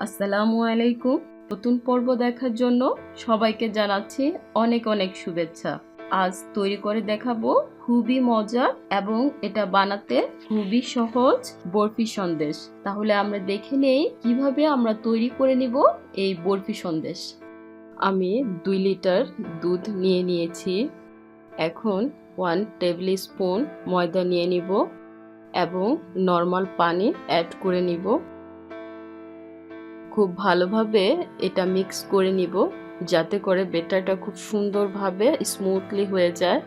আসসালামু আলাইকুম। নতুন পর্ব দেখার জন্য সবাইকে জানাচ্ছি অনেক অনেক শুভেচ্ছা। আজ তৈরি করে দেখাবো খুবই মজার এবং এটা বানাতে খুবই সহজ বরফি সন্দেশ। তাহলে আমরা দেখে নেই কিভাবে আমরা তৈরি করে নিব এই বরফি সন্দেশ। আমি 2 লিটার দুধ নিয়ে নিয়েছি। এখন 1 টেবিল স্পুন ময়দা নিয়ে নিব এবং নরমাল পানি অ্যাড করে নিব। খুব ভালোভাবে এটা মিক্স করে নিব যাতে করে ব্যাটারটা খুব সুন্দরভাবে স্মুথলি হয়ে যায়।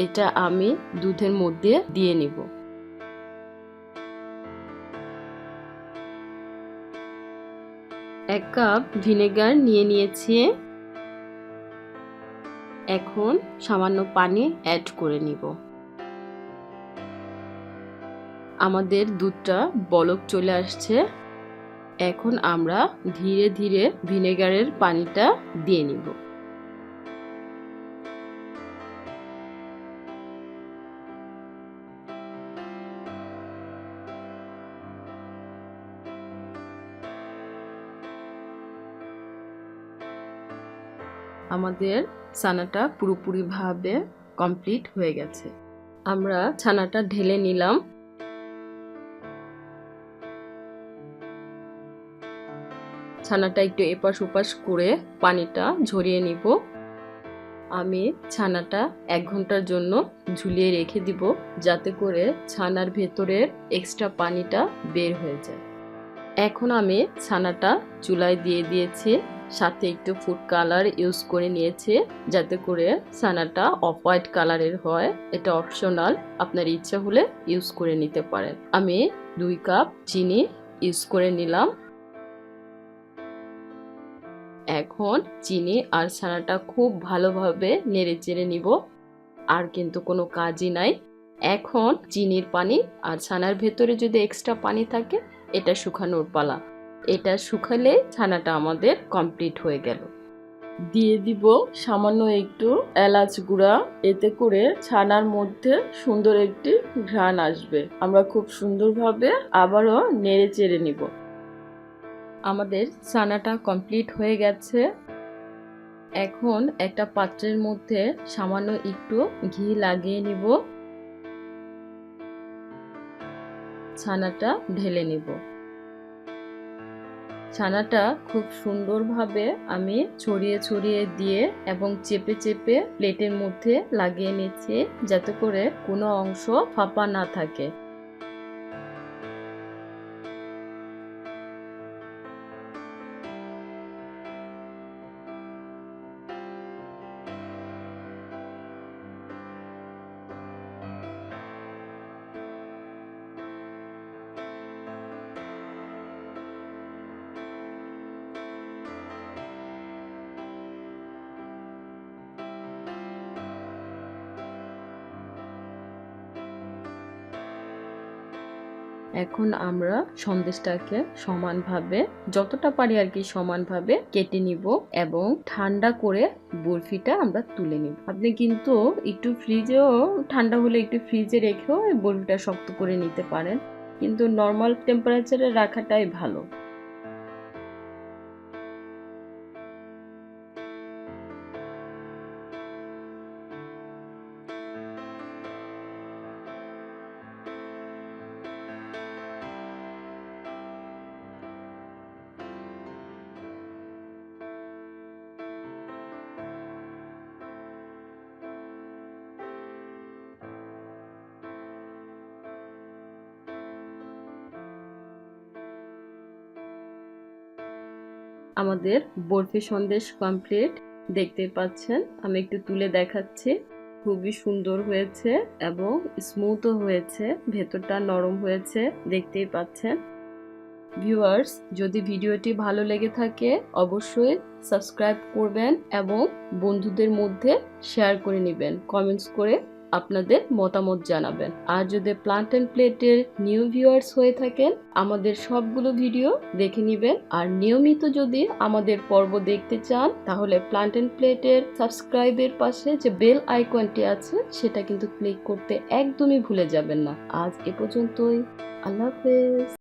এটা আমি দুধের মধ্যে দিয়ে নিব। এক কাপ ভিনেগার নিয়ে নিয়েছি। এখন সামান্য পানি অ্যাড করে নিব। আমাদের দুধটা বলক চলে আসছে। এখন আমরা ধীরে ধীরে ভিনেগারের পানিটা দিয়ে নিব। আমাদের ছানাটা পুরোপুরিভাবে কমপ্লিট হয়ে গেছে। আমরা ছানাটা ঢেলে নিলাম। ছানাটা একটু এপাশ ওপাশ করে পানিটা ঝরিয়ে নিব। আমি ছানাটা 1 ঘন্টার জন্য ঝুলিয়ে রেখে দিব যাতে করে ছানার ভেতরের এক্সট্রা পানিটা বের হয়ে যায়। এখন আমি ছানাটা চুলায় দিয়ে দিয়েছি, সাথে একটু ফুড কালার ইউজ করে নিয়েছি যাতে করে ছানাটা অফ হোয়াইট কালারের হয়। এটা অপশনাল, আপনার ইচ্ছা হলে ইউজ করে নিতে পারেন। আমি 2 কাপ চিনি ইউজ করে নিলাম। এখন চিনি আর ছানাটা খুব ভালোভাবে নেড়ে চেড়ে নিব। আর কিন্তু কোনো কাজই নাই। এখন চিনির পানি আর ছানার ভেতরে যদি এক্সট্রা পানি থাকে এটা শুকানোর পালা। এটা শুকালে ছানাটা আমাদের কমপ্লিট হয়ে গেল। দিয়ে দিব সামান্য একটু এলাচ গুঁড়া, এতে করে ছানার মধ্যে সুন্দর একটি ঘ্রাণ আসবে। আমরা খুব সুন্দরভাবে আবারও নেড়ে চেড়ে নিব। আমাদের ছানাটা কমপ্লিট হয়ে গেছে। এখন একটা পাত্রের মধ্যে সামান্য একটু ঘি লাগিয়ে নিব। ছানাটা ঢেলে নিব। ছানাটা খুব সুন্দরভাবে আমি ছড়িয়ে ছড়িয়ে দিয়ে এবং চেপে চেপে প্লেটের মধ্যে লাগিয়ে নিচ্ছি যাতে করে কোনো অংশ ফাঁপা না থাকে। এখন আমরা সন্দেশটাকে সমানভাবে, যতটা পারি আর কি সমানভাবে কেটে নিব এবং ঠান্ডা করে বরফিটা আমরা তুলে নিব। আপনি কিন্তু একটু ফ্রিজেও, ঠান্ডা হলে একটু ফ্রিজে রেখেও বরফিটা শক্ত করে নিতে পারেন, কিন্তু নর্মাল টেম্পারেচারে রাখাটাই ভালো। আমাদের বরফি সন্দেশ কমপ্লিট, দেখতে পাচ্ছেন। আমি একটু তুলে দেখাচ্ছি। খুবই সুন্দর হয়েছে এবং স্মুথও হয়েছে, ভেতরটা নরম হয়েছে, দেখতেই পাচ্ছেন। ভিউয়ার্স, যদি ভিডিওটি ভালো লেগে থাকে অবশ্যই সাবস্ক্রাইব করবেন এবং বন্ধুদের মধ্যে শেয়ার করে নেবেন, কমেন্টস করে আপনাদের মতামত জানাবেন। আর যদি প্লান্ট এন্ড প্লেটের নিউ ভিউয়ার্স হয়ে থাকেন আমাদের সবগুলো ভিডিও দেখে নেবেন। আর নিয়মিত যদি আমাদের পর্ব দেখতে চান তাহলে প্লান্ট এন্ড প্লেটের সাবস্ক্রাইবের পাশে যে বেল আইকনটি আছে সেটা কিন্তু ক্লিক করতে একদমই ভুলে যাবেন না। আজ এ পর্যন্তই। আল্লাহ হাফেজ।